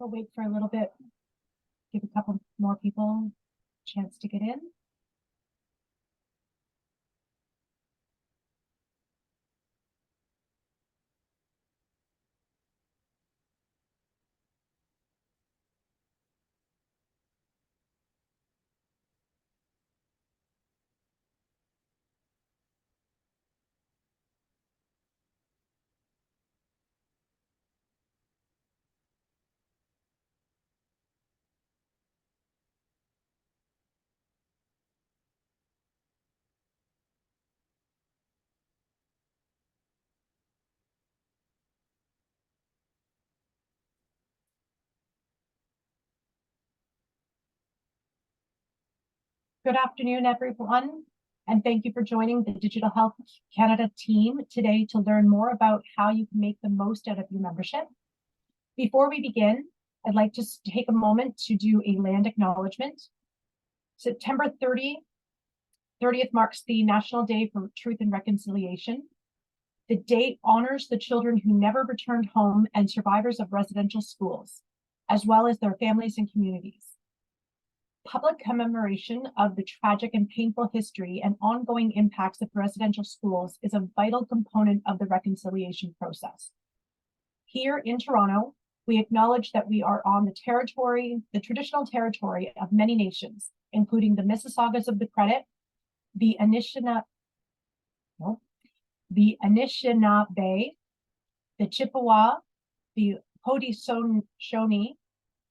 we'll wait for a little bit, give a couple more people a chance to get in. Good afternoon, everyone, and thank you for joining the Digital Health Canada team today to learn more about how you can make the most out of your membership. Before we begin, I'd like to take a moment to do a land acknowledgement. September 30th marks the National Day for Truth and Reconciliation. The date honors the children who never returned home and survivors of residential schools, as well as their families and communities. Public commemoration of the tragic and painful history and ongoing impacts of residential schools is a vital component of the reconciliation process. Here in Toronto, we acknowledge that we are on the traditional territory of many nations, including the Mississaugas of the Credit, the Anishinaabe, the Chippewa, the Haudenosaunee,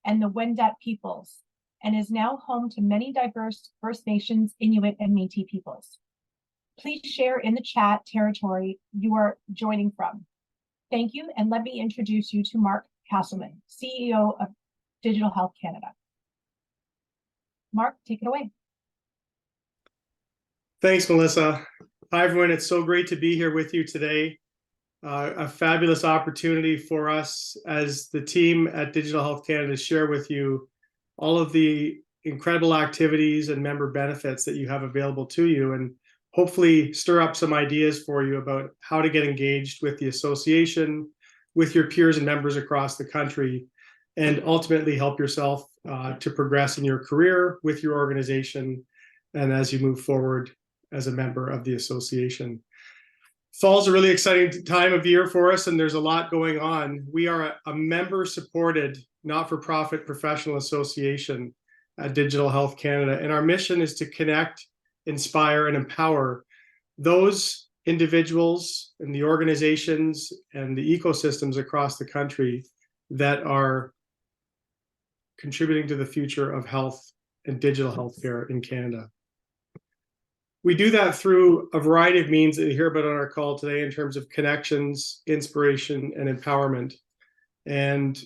and the Wendat peoples, and is now home to many diverse First Nations, Inuit, and Métis peoples. Please share in the chat territory you are joining from. Thank you, and let me introduce you to Mark Castleman, CEO of Digital Health Canada. Mark, take it away. Thanks, Melissa. Hi, everyone. It's so great to be here with you today. A fabulous opportunity for us as the team at Digital Health Canada to share with you all of the incredible activities and member benefits that you have available to you, and hopefully stir up some ideas for you about how to get engaged with the association, with your peers and members across the country, and ultimately help yourself to progress in your career with your organization and as you move forward as a member of the association. Fall's a really exciting time of year for us, and there's a lot going on. We are a member-supported, not-for-profit professional association at Digital Health Canada, and our mission is to connect, inspire, and empower those individuals and the organizations and the ecosystems across the country that are contributing to the future of health and digital healthcare in Canada. We do that through a variety of means that you hear about on our call today in terms of connections, inspiration, and empowerment. And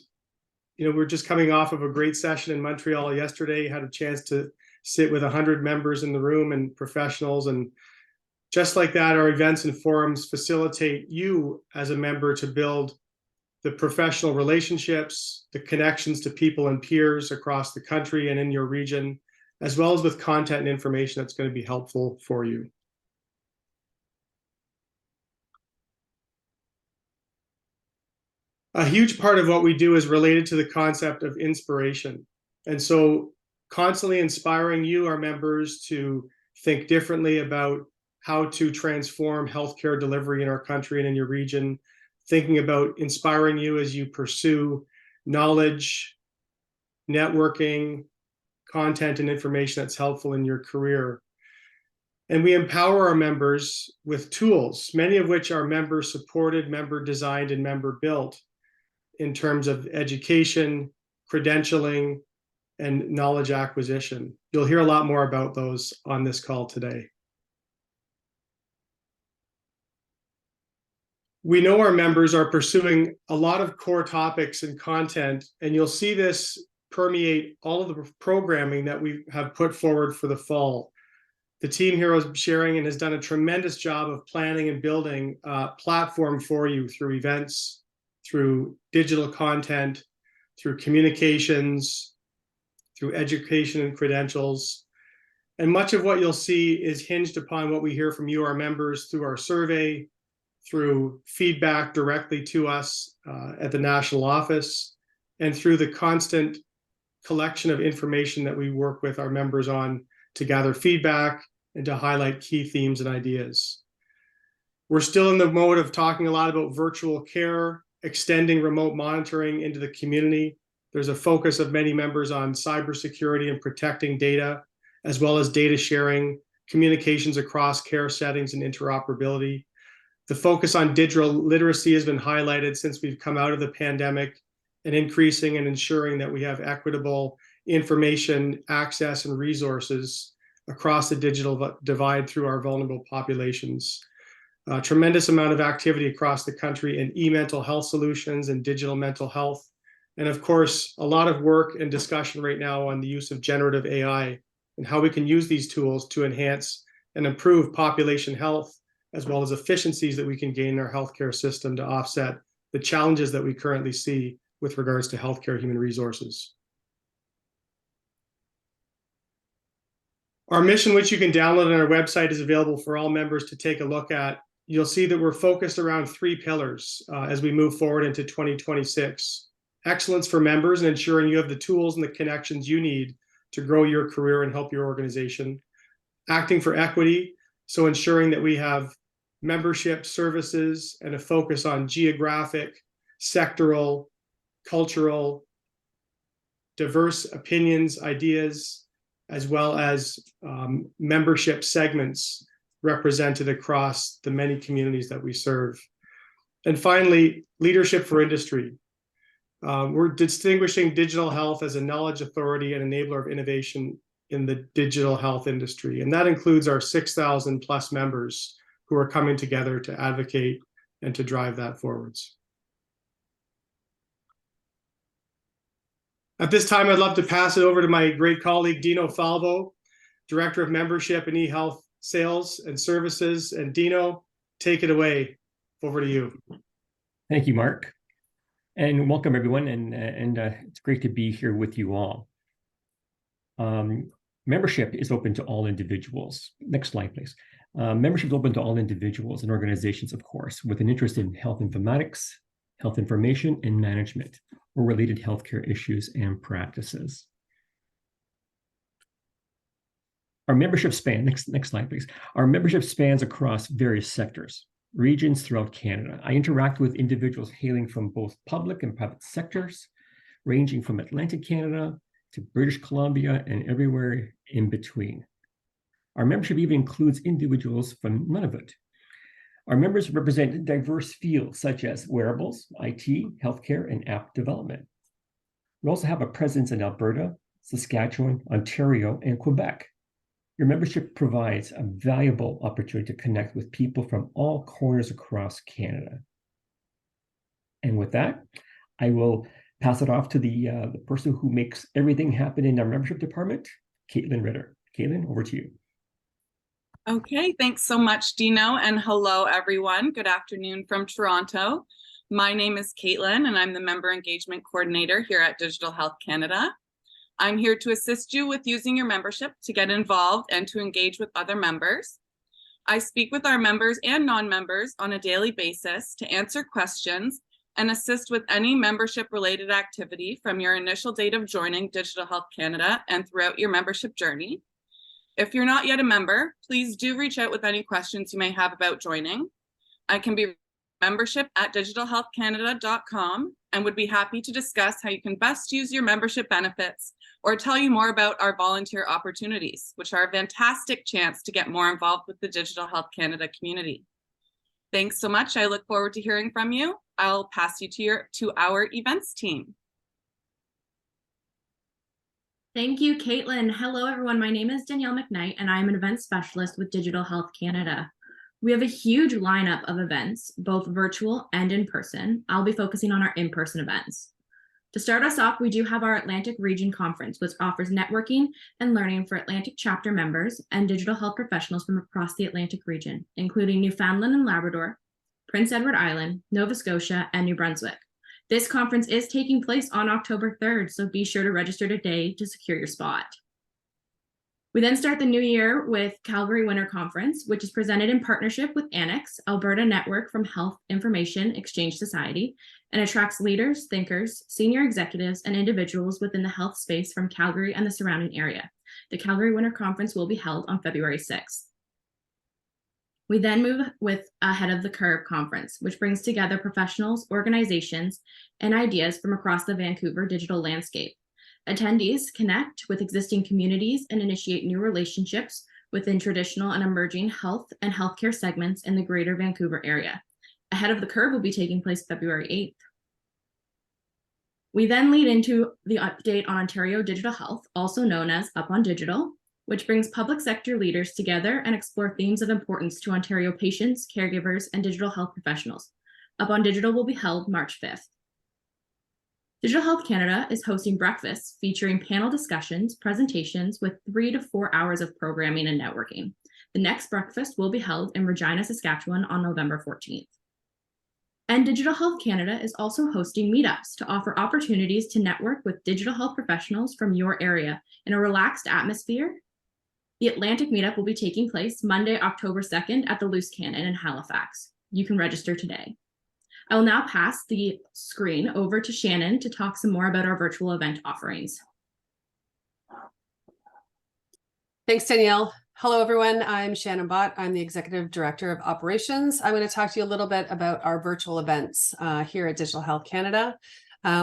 we're just coming off of a great session in Montreal yesterday, had a chance to sit with 100 members in the room and professionals. And just like that, our events and forums facilitate you as a member to build the professional relationships, the connections to people and peers across the country and in your region, as well as with content and information that's going to be helpful for you. A huge part of what we do is related to the concept of inspiration. And so constantly inspiring you, our members, to think differently about how to transform healthcare delivery in our country and in your region, thinking about inspiring you as you pursue knowledge, networking, content, and information that's helpful in your career. And we empower our members with tools, many of which are member-supported, member-designed, and member-built in terms of education, credentialing, and knowledge acquisition. You'll hear a lot more about those on this call today. We know our members are pursuing a lot of core topics and content, and you'll see this permeate all of the programming that we have put forward for the fall. The team here is sharing and has done a tremendous job of planning and building a platform for you through events, through digital content, through communications, through education and credentials. And much of what you'll see is hinged upon what we hear from you, our members, through our survey, through feedback directly to us at the national office, and through the constant collection of information that we work with our members on to gather feedback and to highlight key themes and ideas. We're still in the mode of talking a lot about virtual care, extending remote monitoring into the community. There's a focus of many members on cybersecurity and protecting data, as well as data sharing, communications across care settings, and interoperability. The focus on digital literacy has been highlighted since we've come out of the pandemic, and increasing and ensuring that we have equitable information access and resources across the digital divide through our vulnerable populations. A tremendous amount of activity across the country in e-mental health solutions and digital mental health. And of course, a lot of work and discussion right now on the use of generative AI and how we can use these tools to enhance and improve population health, as well as efficiencies that we can gain in our healthcare system to offset the challenges that we currently see with regards to healthcare human resources. Our mission, which you can download on our website, is available for all members to take a look at. You'll see that we're focused around 3 pillars as we move forward into 2026. Excellence for members and ensuring you have the tools and the connections you need to grow your career and help your organization. Acting for equity, so ensuring that we have membership services and a focus on geographic, sectoral, cultural, diverse opinions, ideas, as well as membership segments represented across the many communities that we serve. And finally, leadership for industry. We're distinguishing digital health as a knowledge authority and enabler of innovation in the digital health industry. And that includes our 6,000 plus members who are coming together to advocate and to drive that forwards. At this time, I'd love to pass it over to my great colleague, Dino Falvo, Director of Membership and eHealth Sales and Services. And Dino, take it away. Over to you. Thank you, Mark. And welcome, everyone. And it's great to be here with you all. Membership is open to all individuals. Next slide, please. Membership is open to all individuals and organizations, of course, with an interest in health informatics, health information, and management, or related healthcare issues and practices. Our membership span, next slide, please. Our membership spans across various sectors, regions throughout Canada. I interact with individuals hailing from both public and private sectors, ranging from Atlantic Canada to British Columbia and everywhere in between. Our membership even includes individuals from Nunavut. Our members represent diverse fields such as wearables, IT, healthcare, and app development. We also have a presence in Alberta, Saskatchewan, Ontario, and Quebec. Your membership provides a valuable opportunity to connect with people from all corners across Canada. And with that, I will pass it off to the person who makes everything happen in our membership department, Caitlin Ritter. Caitlin, over to you. Okay, thanks so much, Dino, and hello, everyone. Good afternoon from Toronto. My name is Caitlin, and I'm the Member Engagement Coordinator here at Digital Health Canada. I'm here to assist you with using your membership to get involved and to engage with other members. I speak with our members and non-members on a daily basis to answer questions and assist with any membership-related activity from your initial date of joining Digital Health Canada and throughout your membership journey. If you're not yet a member, please do reach out with any questions you may have about joining. I can be membership@digitalhealthcanada.com and would be happy to discuss how you can best use your membership benefits or tell you more about our volunteer opportunities, which are a fantastic chance to get more involved with the Digital Health Canada community. Thanks so much. I look forward to hearing from you. I'll pass you to our events team. Thank you, Caitlin. Hello, everyone. My name is Danielle McKnight, and I'm an event specialist with Digital Health Canada. We have a huge lineup of events, both virtual and in person. I'll be focusing on our in-person events. To start us off, we do have our Atlantic Region Conference, which offers networking and learning for Atlantic chapter members and digital health professionals from across the Atlantic region, including Newfoundland and Labrador, Prince Edward Island, Nova Scotia, and New Brunswick. This conference is taking place on October 3rd, so be sure to register today to secure your spot. We then start the new year with Calgary Winter Conference, which is presented in partnership with Annex, Alberta Network from Health Information Exchange Society, and attracts leaders, thinkers, senior executives, and individuals within the health space from Calgary and the surrounding area. The Calgary Winter Conference will be held on February 6th. We then move with Ahead of the Curve Conference, which brings together professionals, organizations, and ideas from across the Vancouver digital landscape. Attendees connect with existing communities and initiate new relationships within traditional and emerging health and healthcare segments in the Greater Vancouver area. Ahead of the Curve will be taking place February 8th. We then lead into the update on Ontario Digital Health, also known as Up on Digital, which brings public sector leaders together and explore themes of importance to Ontario patients, caregivers, and digital health professionals. Up on Digital will be held March 5th. Digital Health Canada is hosting breakfasts featuring panel discussions, presentations with 3 to 4 hours of programming and networking. The next breakfast will be held in Regina, Saskatchewan on November 14th. And Digital Health Canada is also hosting meetups to offer opportunities to network with digital health professionals from your area in a relaxed atmosphere. The Atlantic meetup will be taking place Monday, October 2nd at the Loose Cannon in Halifax. You can register today. I will now pass the screen over to Shannon to talk some more about our virtual event offerings. Thanks, Danielle. Hello, everyone. I'm Shannon Bott. I'm the Executive Director of Operations. I'm going to talk to you a little bit about our virtual events here at Digital Health Canada.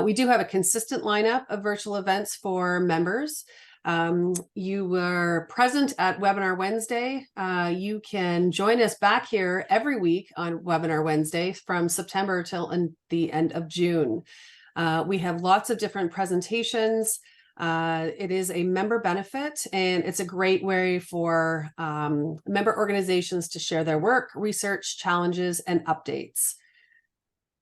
We do have a consistent lineup of virtual events for members. You were present at Webinar Wednesday. You can join us back here every week on Webinar Wednesday from September till the end of June. We have lots of different presentations. It is a member benefit, and it's a great way for member organizations to share their work, research, challenges, and updates.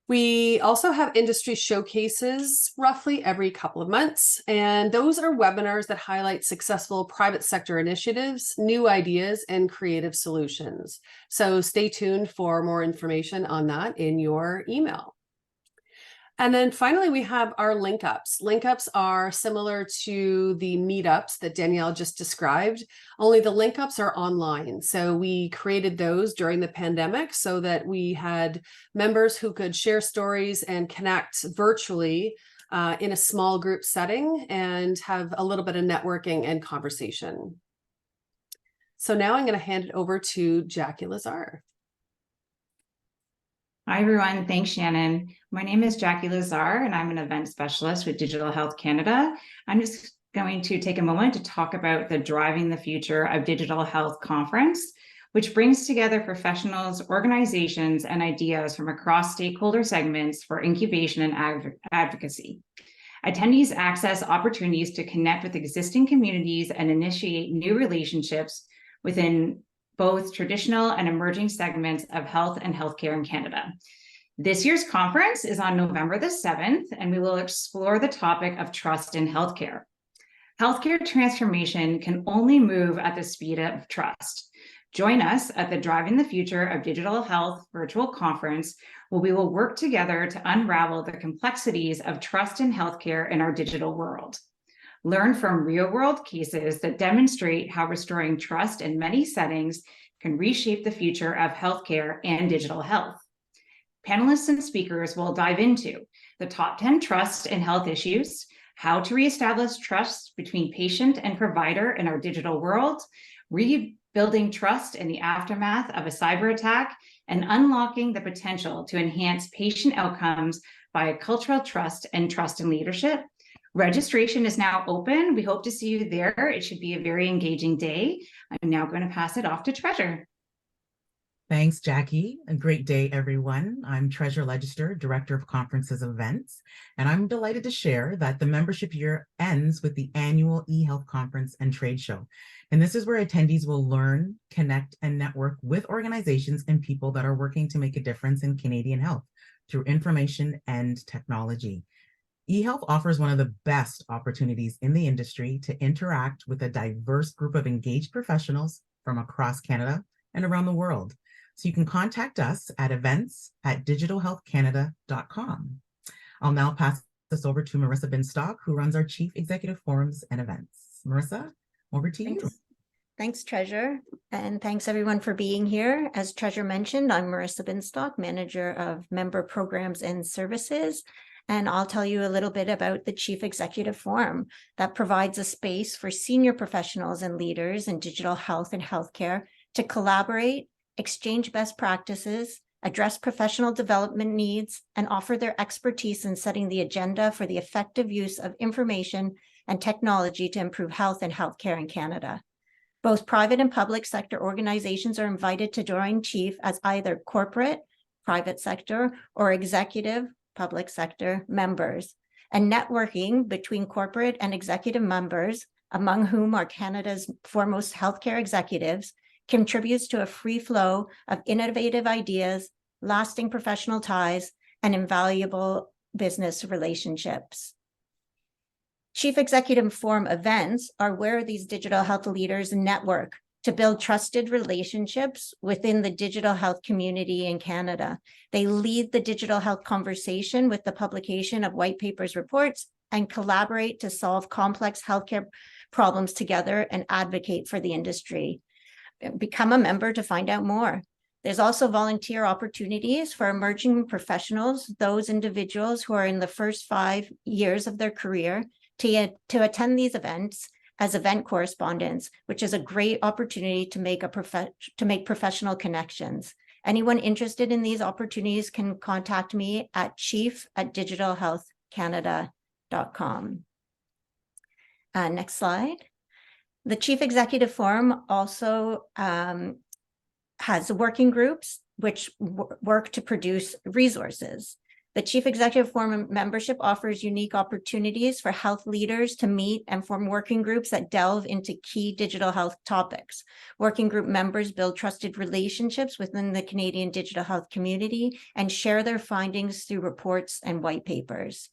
We also have industry showcases roughly every couple of months, and those are webinars that highlight successful private sector initiatives, new ideas, and creative solutions. So stay tuned for more information on that in your email. And then finally, we have our link ups. Link ups are similar to the meetups that Danielle just described, only the link ups are online. So we created those during the pandemic so that we had members who could share stories and connect virtually in a small group setting and have a little bit of networking and conversation. So now I'm going to hand it over to Jackie Lazar. Hi, everyone. Thanks, Shannon. My name is Jackie Lazar, and I'm an event specialist with Digital Health Canada. I'm just going to take a moment to talk about the Driving the Future of Digital Health conference, which brings together professionals, organizations, and ideas from across stakeholder segments for incubation and advocacy. Attendees access opportunities to connect with existing communities and initiate new relationships within both traditional and emerging segments of health and healthcare in Canada. This year's conference is on November the 7th, and we will explore the topic of trust in healthcare. Healthcare transformation can only move at the speed of trust. Join us at the Driving the Future of Digital Health virtual conference, where we will work together to unravel the complexities of trust in healthcare in our digital world. Learn from real-world cases that demonstrate how restoring trust in many settings can reshape the future of healthcare and digital health. Panelists and speakers will dive into the top 10 trust and health issues, how to reestablish trust between patient and provider in our digital world, rebuilding trust in the aftermath of a cyber attack, and unlocking the potential to enhance patient outcomes via cultural trust and trust in leadership. Registration is now open. We hope to see you there. It should be a very engaging day. I'm now going to pass it off to Treasure. Thanks, Jackie. A great day, everyone. I'm Treasure Legister, Director of Conferences and Events, and I'm delighted to share that the membership year ends with the annual eHealth Conference and Trade Show. And this is where attendees will learn, connect, and network with organizations and people that are working to make a difference in Canadian health through information and technology. eHealth offers one of the best opportunities in the industry to interact with a diverse group of engaged professionals from across Canada and around the world. So you can contact us at events@digitalhealthcanada.com. I'll now pass this over to Marissa Binstock, who runs our Chief Executive Forums and Events. Marissa, over to you. Thanks, Treasurer. And thanks everyone for being here. As Treasurer mentioned, I'm Marissa Binstock, Manager of Member Programs and Services. And I'll tell you a little bit about the Chief Executive Forum that provides a space for senior professionals and leaders in digital health and healthcare to collaborate, exchange best practices, address professional development needs, and offer their expertise in setting the agenda for the effective use of information and technology to improve health and healthcare in Canada. Both private and public sector organizations are invited to join Chief as either corporate, private sector, or executive, public sector members. And networking between corporate and executive members, among whom are Canada's foremost healthcare executives, contributes to a free flow of innovative ideas, lasting professional ties, and invaluable business relationships. Chief Executive Forum events are where these digital health leaders network to build trusted relationships within the digital health community in Canada. They lead the digital health conversation with the publication of white papers, reports, and collaborate to solve complex healthcare problems together and advocate for the industry. Become a member to find out more. There's also volunteer opportunities for emerging professionals, those individuals who are in the first 5 years of their career, to attend these events as event correspondents, which is a great opportunity to make professional connections. Anyone interested in these opportunities can contact me at chief@digitalhealthcanada.com. Next slide. The Chief Executive Forum also has working groups which work to produce resources. The Chief Executive Forum membership offers unique opportunities for health leaders to meet and form working groups that delve into key digital health topics. Working group members build trusted relationships within the Canadian digital health community and share their findings through reports and white papers.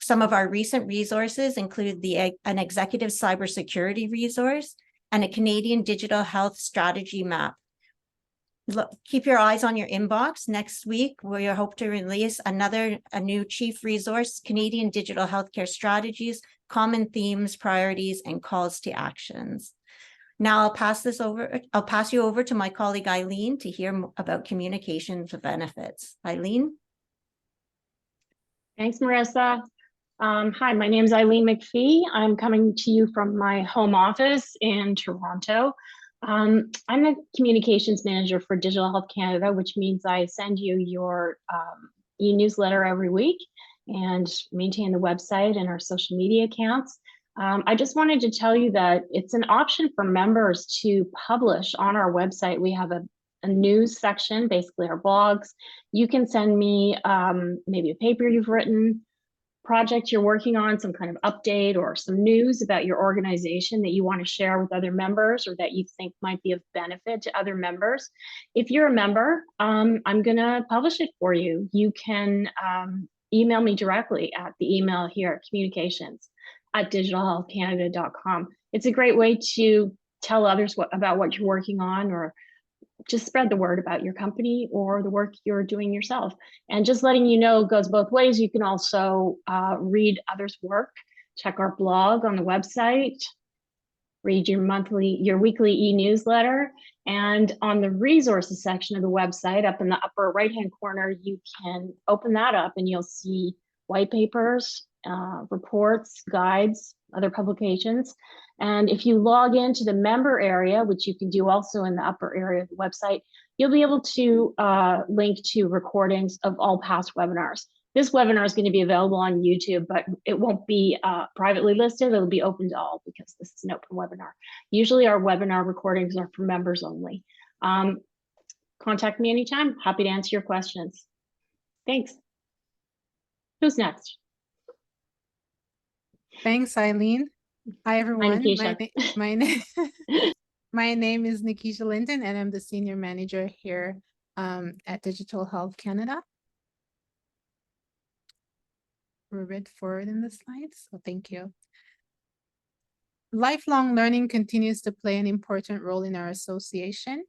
Some of our recent resources include an executive cybersecurity resource and a Canadian digital health strategy map. Look, keep your eyes on your inbox. Next week, we hope to release a new chief resource, Canadian Digital Healthcare Strategies, Common Themes, Priorities, and Calls to Actions. Now I'll pass you over to my colleague Eileen to hear about communications benefits. Eileen? Thanks, Marissa. Hi, my name is Eileen McPhee. I'm coming to you from my home office in Toronto. I'm the communications manager for Digital Health Canada, which means I send you your e-newsletter every week and maintain the website and our social media accounts. I just wanted to tell you that it's an option for members to publish on our website. We have a news section, basically our blogs. You can send me maybe a paper you've written, project you're working on, some kind of update or some news about your organization that you want to share with other members or that you think might be of benefit to other members. If you're a member, I'm going to publish it for you. You can email me directly at the email here, communications@digitalhealthcanada.com. It's a great way to tell others about what you're working on, or just spread the word about your company or the work you're doing yourself. And just letting you know goes both ways. You can also read others' work, check our blog on the website, read your weekly e-newsletter. And on the resources section of the website, up in the upper right-hand corner, you can open that up and you'll see white papers, reports, guides, other publications. And if you log into the member area, which you can do also in the upper area of the website, you'll be able to link to recordings of all past webinars. This webinar is going to be available on YouTube, but it won't be privately listed. It'll be open to all because this is an open webinar. Usually our webinar recordings are for members only. Contact me anytime. Happy to answer your questions. Thanks. Who's next? Thanks, Eileen. Hi, everyone. Nikisha. My name is Nikisha Linton, and I'm the Senior Manager here at Digital Health Canada. We're a bit forward in the slides, so thank you. Lifelong learning continues to play an important role in our association.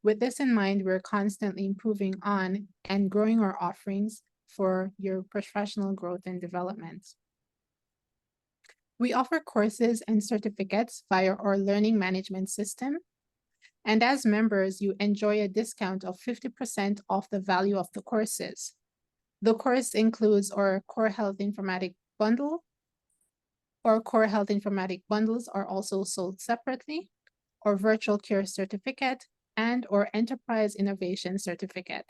With this in mind, we're constantly improving on and growing our offerings for your professional growth and development. We offer courses and certificates via our learning management system. And as members, you enjoy a discount of 50% off the value of the courses. The course includes our Core Health Informatic Bundle. Our Core Health Informatic Bundles are also sold separately, our Virtual Care Certificate, and our Enterprise Innovation Certificate.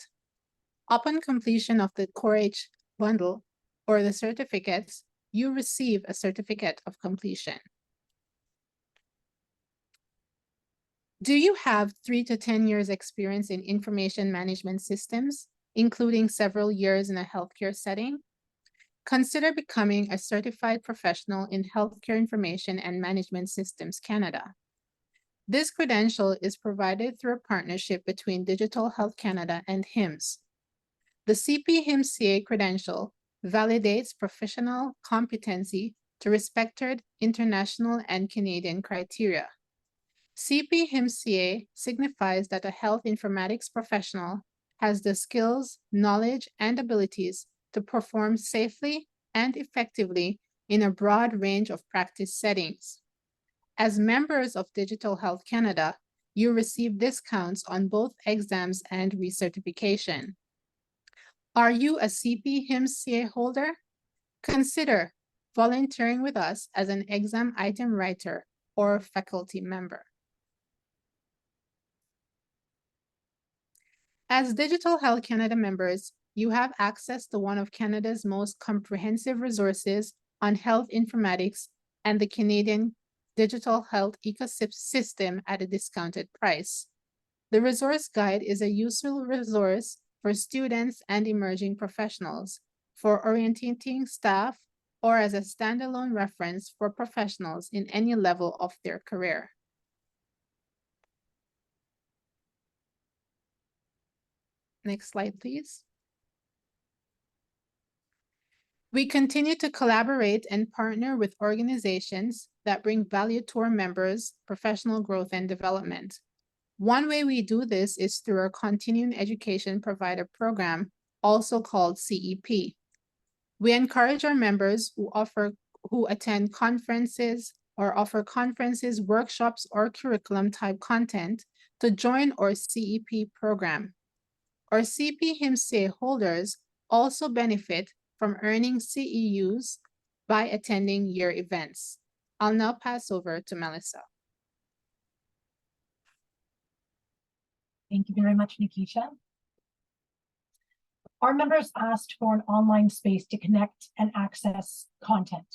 Upon completion of the Core H bundle or the certificates, you receive a certificate of completion. Do you have 3 to 10 years experience in information management systems, including several years in a healthcare setting? Consider becoming a certified professional in Healthcare Information and Management Systems Canada. This credential is provided through a partnership between Digital Health Canada and HIMSS. The CP-HIMSS-CA credential validates professional competency to respected international and Canadian criteria. CP-HIMSS-CA signifies that a health informatics professional has the skills, knowledge, and abilities to perform safely and effectively in a broad range of practice settings. As members of Digital Health Canada, you receive discounts on both exams and recertification. Are you a CP-HIMSS-CA holder? Consider volunteering with us as an exam item writer or faculty member. As Digital Health Canada members, you have access to one of Canada's most comprehensive resources on health informatics and the Canadian digital health ecosystem at a discounted price. The resource guide is a useful resource for students and emerging professionals, for orientating staff, or as a standalone reference for professionals in any level of their career. Next slide, please. We continue to collaborate and partner with organizations that bring value to our members' professional growth and development. One way we do this is through our Continuing Education Provider Program, also called CEP. We encourage our members who attend conferences or offer conferences, workshops, or curriculum type content to join our CEP program. Our CP-HIMSS-CA holders also benefit from earning CEUs by attending your events. I'll now pass over to Melissa. Thank you very much, Nikisha. Our members asked for an online space to connect and access content.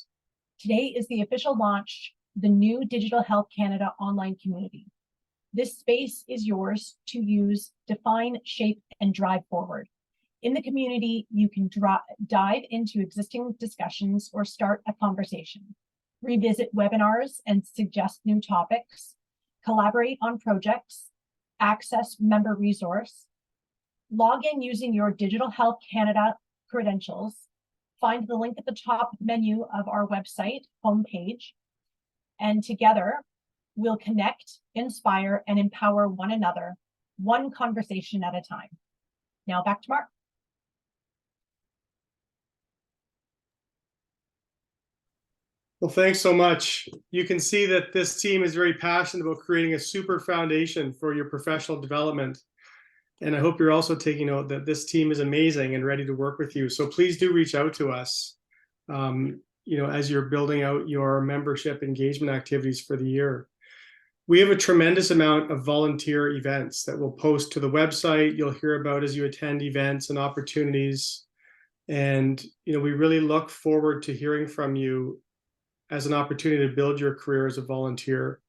Today is the official launch of the new Digital Health Canada online community. This space is yours to use, define, shape, and drive forward. In the community, you can dive into existing discussions or start a conversation, revisit webinars and suggest new topics, collaborate on projects, access member resource, log in using your Digital Health Canada credentials, find the link at the top menu of our website homepage, and together we'll connect, inspire, and empower one another, one conversation at a time. Now back to Mark. Well, thanks so much. You can see that this team is very passionate about creating a super foundation for your professional development. And I hope you're also taking note that this team is amazing and ready to work with you. So please do reach out to us, as you're building out your membership engagement activities for the year. We have a tremendous amount of volunteer events that we'll post to the website. You'll hear about as you attend events and opportunities. And, we really look forward to hearing from you as an opportunity to build your career as a volunteer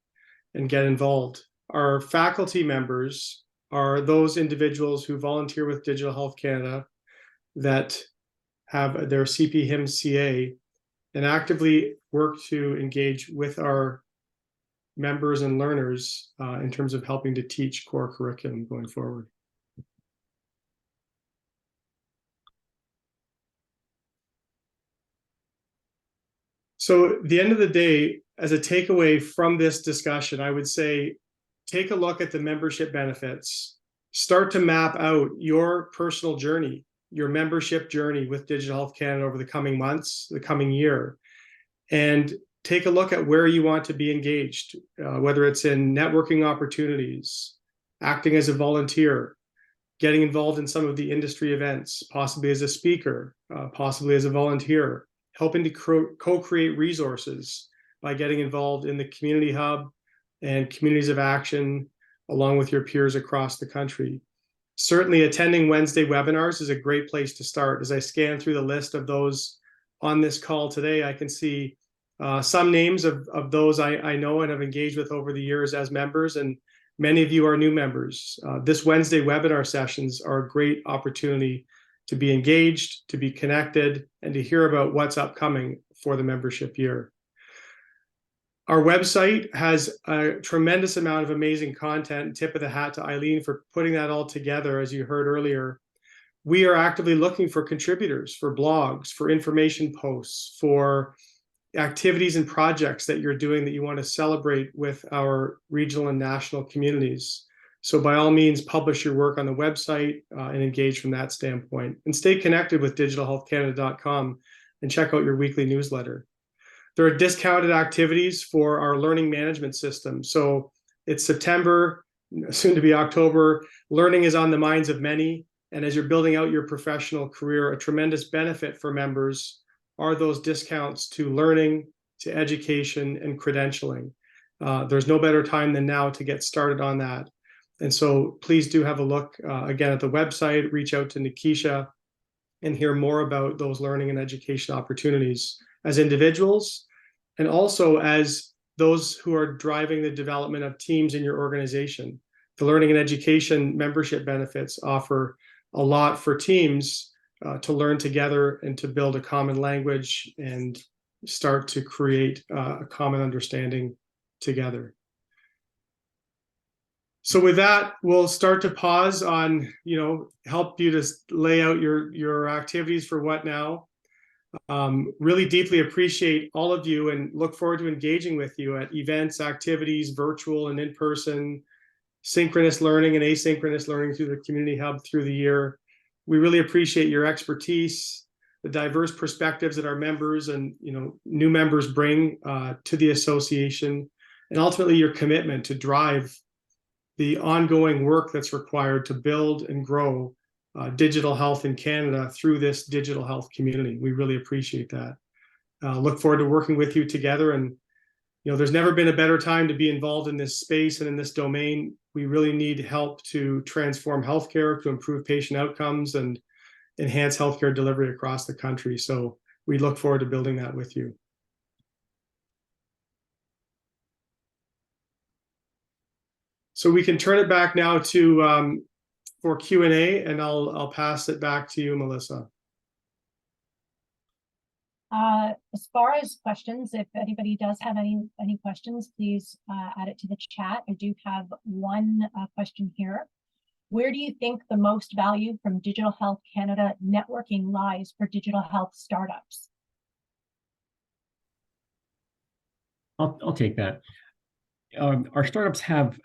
and get involved. Our faculty members are those individuals who volunteer with Digital Health Canada that have their CP-HIMSS-CA and actively work to engage with our members and learners in terms of helping to teach core curriculum going forward. So at the end of the day, as a takeaway from this discussion, I would say, take a look at the membership benefits, start to map out your personal journey, your membership journey with Digital Health Canada over the coming months, the coming year, and take a look at where you want to be engaged, whether it's in networking opportunities, acting as a volunteer, getting involved in some of the industry events, possibly as a speaker, possibly as a volunteer, helping to co-create resources by getting involved in the community hub and communities of action along with your peers across the country. Certainly attending Wednesday webinars is a great place to start. As I scan through the list of those on this call today, I can see some names of those I know and have engaged with over the years as members, and many of you are new members. This Wednesday webinar sessions are a great opportunity to be engaged, to be connected, and to hear about what's upcoming for the membership year. Our website has a tremendous amount of amazing content. Tip of the hat to Eileen for putting that all together, as you heard earlier. We are actively looking for contributors, for blogs, for information posts, for activities and projects that you're doing that you want to celebrate with our regional and national communities. So by all means, publish your work on the website and engage from that standpoint. And stay connected with digitalhealthcanada.com and check out your weekly newsletter. There are discounted activities for our learning management system. So it's September, soon to be October. Learning is on the minds of many. And as you're building out your professional career, a tremendous benefit for members are those discounts to learning, to education, and credentialing. There's no better time than now to get started on that. And so please do have a look again at the website, reach out to Nikisha, and hear more about those learning and education opportunities as individuals, and also as those who are driving the development of teams in your organization. The learning and education membership benefits offer a lot for teams to learn together and to build a common language and start to create a common understanding together. So with that, we'll start to pause on, help you to lay out your activities for what now. Really deeply appreciate all of you and look forward to engaging with you at events, activities, virtual and in-person, synchronous learning and asynchronous learning through the Community Hub through the year. We really appreciate your expertise, the diverse perspectives that our members and new members bring to the association, and ultimately your commitment to drive the ongoing work that's required to build and grow digital health in Canada through this digital health community. We really appreciate that. Look forward to working with you together. And there's never been a better time to be involved in this space and in this domain. We really need help to transform healthcare, to improve patient outcomes, and enhance healthcare delivery across the country. So we look forward to building that with you. So we can turn it back now to for Q&A, and I'll pass it back to you, Melissa. As far as questions, if anybody does have any questions, please add it to the chat. I do have one question here. Where do you think the most value from Digital Health Canada networking lies for digital health startups? I'll take that. Our startups have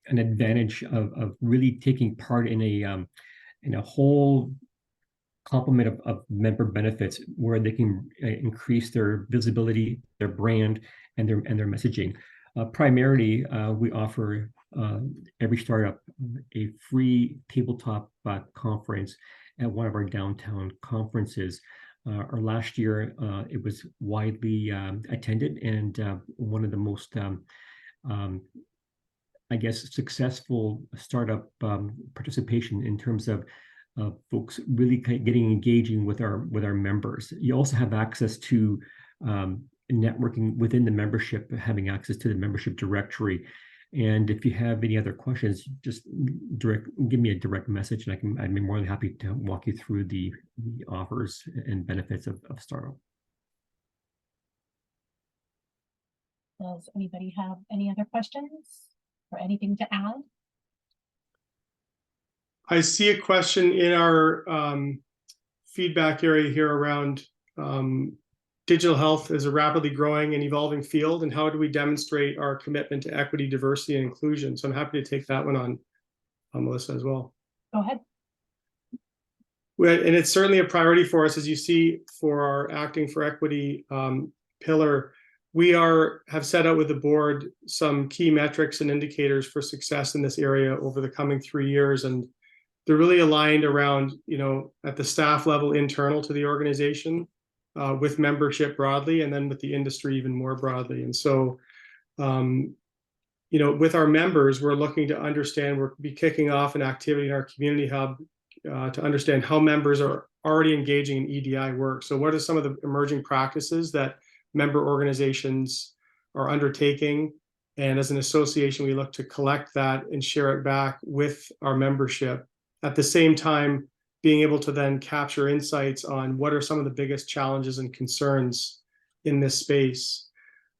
an advantage of really taking part in a whole complement of member benefits where they can increase their visibility, their brand, and their messaging. Primarily, we offer every startup a free tabletop conference at one of our downtown conferences. Our last year, it was widely attended, and one of the most successful startup participation in terms of folks really getting engaging with our members. You also have access to networking within the membership, having access to the membership directory. And if you have any other questions, just give me a direct message, and I'd be more than happy to walk you through the offers and benefits of startup. Does anybody have any other questions or anything to add? I see a question in our feedback area here around digital health is a rapidly growing and evolving field, and how do we demonstrate our commitment to equity, diversity, and inclusion? So I'm happy to take that one on Melissa, as well. Go ahead. And it's certainly a priority for us, as you see, for our Acting for Equity pillar. we have set out with the board some key metrics and indicators for success in this area over the coming 3 years, and they're really aligned around, at the staff level internal to the organization, with membership broadly, and then with the industry even more broadly. And so, with our members, we're looking to understand, we'll be kicking off an activity in our community hub to understand how members are already engaging in EDI work. So what are some of the emerging practices that member organizations are undertaking? And as an association, we look to collect that and share it back with our membership. At the same time, being able to then capture insights on what are some of the biggest challenges and concerns in this space.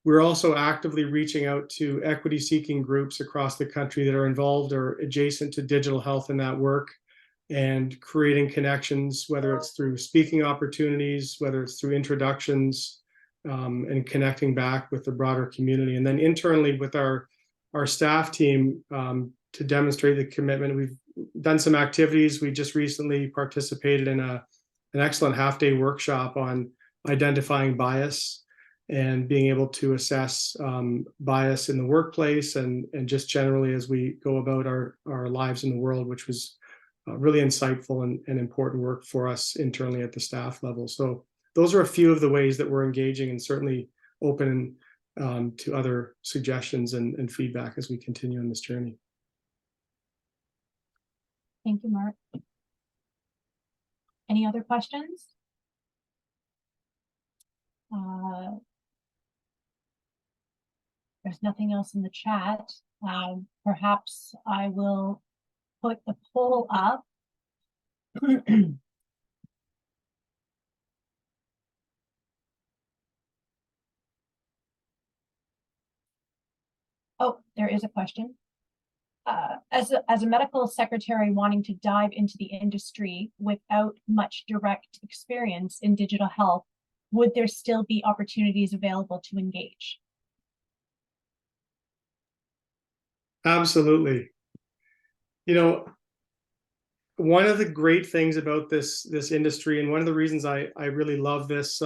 We're also actively reaching out to equity-seeking groups across the country that are involved or adjacent to digital health in that work, and creating connections, whether it's through speaking opportunities, whether it's through introductions, and connecting back with the broader community. And then internally with our staff team, to demonstrate the commitment, we've done some activities. We just recently participated in an excellent half-day workshop on identifying bias and being able to assess bias in the workplace and just generally as we go about our lives in the world, which was really insightful and important work for us internally at the staff level. So those are a few of the ways that we're engaging, and certainly open to other suggestions and feedback as we continue on this journey. Thank you, Mark. Any other questions? There's nothing else in the chat. Perhaps I will put the poll up. Oh, there is a question. As a medical secretary wanting to dive into the industry without much direct experience in digital health, would there still be opportunities available to engage? Absolutely. One of the great things about this industry, and one of the reasons I really love this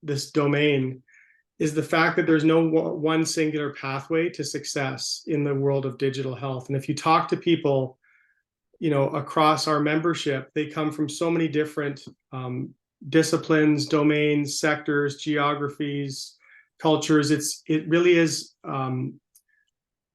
this domain, is the fact that there's no one singular pathway to success in the world of digital health. And if you talk to people, across our membership, they come from so many different disciplines, domains, sectors, geographies, cultures. It really is,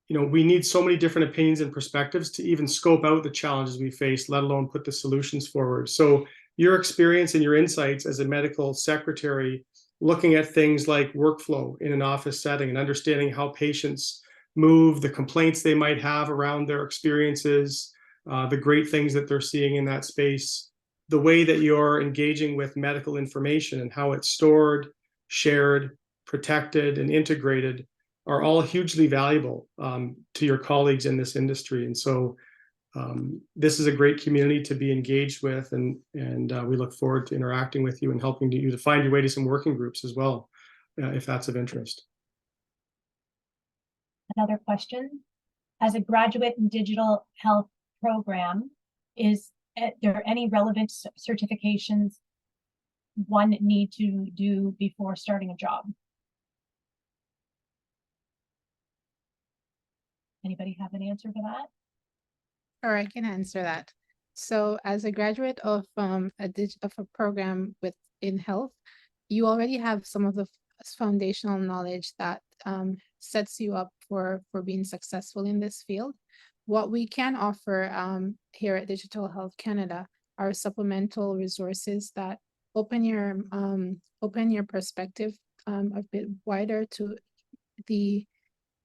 we need so many different opinions and perspectives to even scope out the challenges we face, let alone put the solutions forward. So your experience and your insights as a medical secretary, looking at things like workflow in an office setting and understanding how patients move, the complaints they might have around their experiences, the great things that they're seeing in that space, the way that you're engaging with medical information and how it's stored, shared, protected, and integrated are all hugely valuable to your colleagues in this industry. And so this is a great community to be engaged with, and we look forward to interacting with you and helping you to find your way to some working groups as well, if that's of interest. Another question. As a graduate in digital health program, is there any relevant certifications one need to do before starting a job? Anybody have an answer for that? Or I can answer that. So as a graduate of a program within health, you already have some of the foundational knowledge that sets you up for being successful in this field. What we can offer here at Digital Health Canada are supplemental resources that open your perspective a bit wider to the,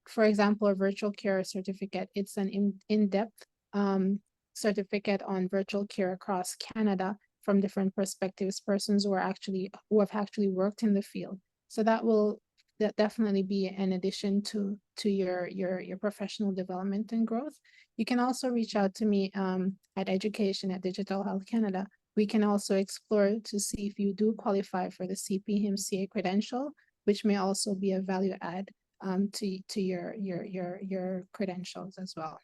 for example, a virtual care certificate. It's an in-depth certificate on virtual care across Canada from different perspectives, persons who have actually worked in the field. So that will definitely be an addition to your professional development and growth. You can also reach out to me at education at Digital Health Canada. We can also explore to see if you do qualify for the CP/HIMCA credential, which may also be a value add to your credentials as well.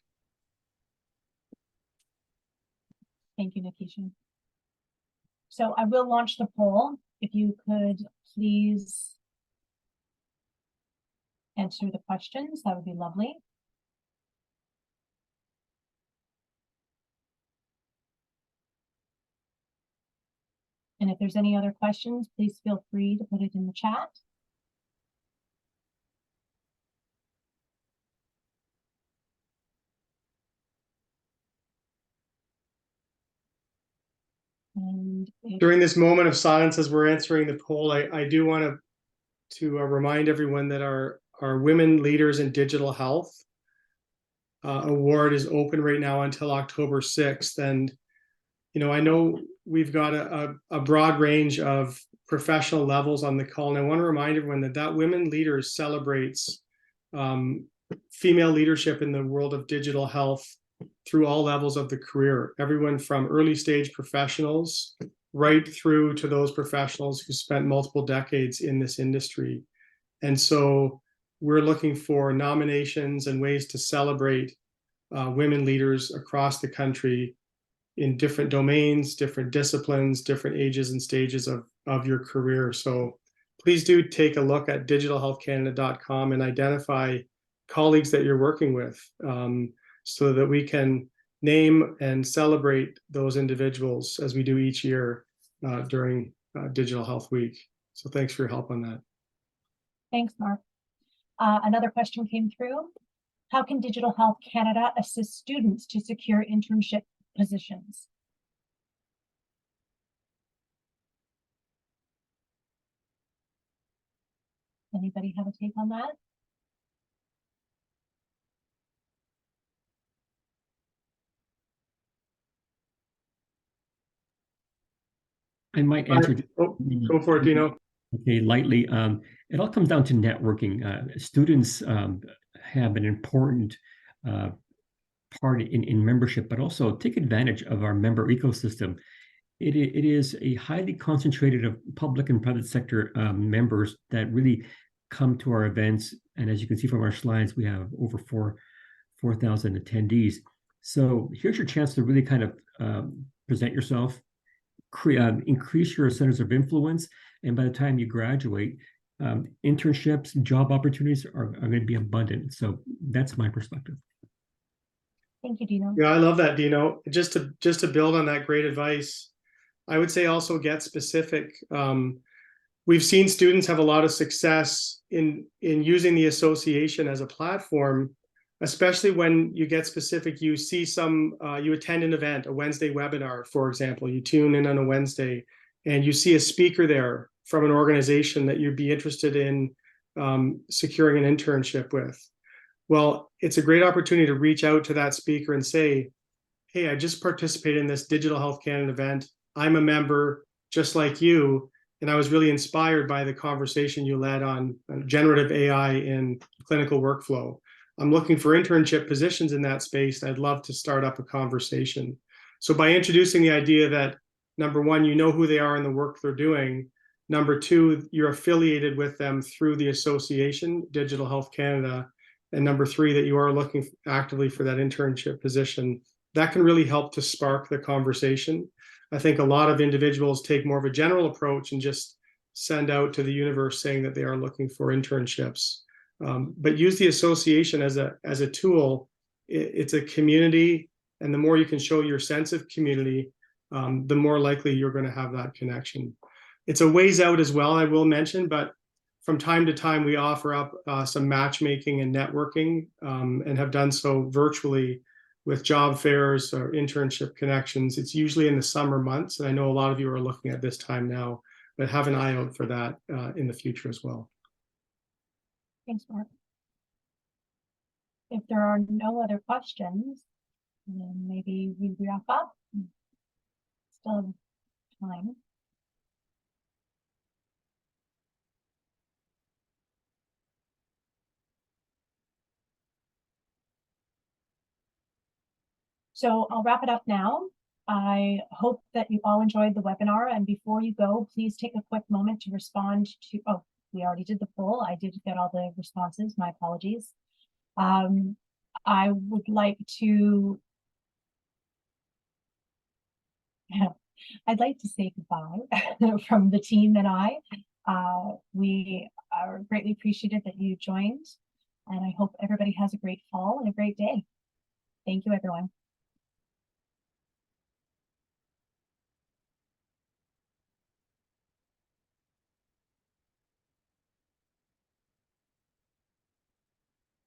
Thank you, Nikisha. So I will launch the poll. If you could please answer the questions, that would be lovely. And if there's any other questions, please feel free to put it in the chat. And During this moment of silence, as we're answering the poll, I do want to remind everyone that our Women Leaders in Digital Health award is open right now until October 6th. And, you know, I know we've got a broad range of professional levels on the call. And I want to remind everyone that Women Leaders celebrates female leadership in the world of digital health through all levels of the career, everyone from early stage professionals right through to those professionals who spent multiple decades in this industry. And so we're looking for nominations and ways to celebrate women leaders across the country in different domains, different disciplines, different ages and stages of your career. So please do take a look at digitalhealthcanada.com and identify colleagues that you're working with, so that we can name and celebrate those individuals as we do each year during Digital Health Week. So thanks for your help on that. thanks, Mark. Another question came through. How can Digital Health Canada assist students to secure internship positions? Anybody have a take on that? I might answer. Oh, go for it, Dino. Okay, lightly. It all comes down to networking. Students have an important part in membership, but also take advantage of our member ecosystem. It is a highly concentrated of public and private sector members that really come to our events. And as you can see from our slides, we have over 4,000 attendees. So here's your chance to really kind of present yourself, increase your centers of influence, and by the time you graduate, internships, job opportunities are going to be abundant. So that's my perspective. Thank you, Dino. Yeah, I love that, Dino. Just to build on that great advice, I would say also get specific. We've seen students have a lot of success in using the association as a platform, especially when you get specific. You see you attend an event, a Wednesday webinar, for example. You tune in on a Wednesday and you see a speaker there from an organization that you'd be interested in securing an internship with. Well, it's a great opportunity to reach out to that speaker and say, hey, I just participated in this Digital Health Canada event. I'm a member just like you. And I was really inspired by the conversation you led on generative AI in clinical workflow. I'm looking for internship positions in that space. I'd love to start up a conversation. So by introducing the idea that, number one, you know who they are and the work they're doing. Number two, you're affiliated with them through the association, Digital Health Canada. And number three, that you are looking actively for that internship position. That can really help to spark the conversation. I think a lot of individuals take more of a general approach and just send out to the universe saying that they are looking for internships. But use the association as a tool. It's a community, and the more you can show your sense of community, the more likely you're going to have that connection. It's a ways out as well, I will mention, but from time to time we offer up some matchmaking and networking, and have done so virtually with job fairs or internship connections. It's usually in the summer months, and I know a lot of you are looking at this time now, but have an eye out for that in the future as well. Thanks, Mark. If there are no other questions, then maybe we wrap up. Still have time. So I'll wrap it up now. I hope that you all enjoyed the webinar, and before you go, please take a quick moment to respond to, oh, we already did the poll. I did get all the responses, my apologies. I would like to, I'd like to say goodbye from the team and I. We are greatly appreciative that you joined And I hope everybody has a great fall and a great day. Thank you, everyone.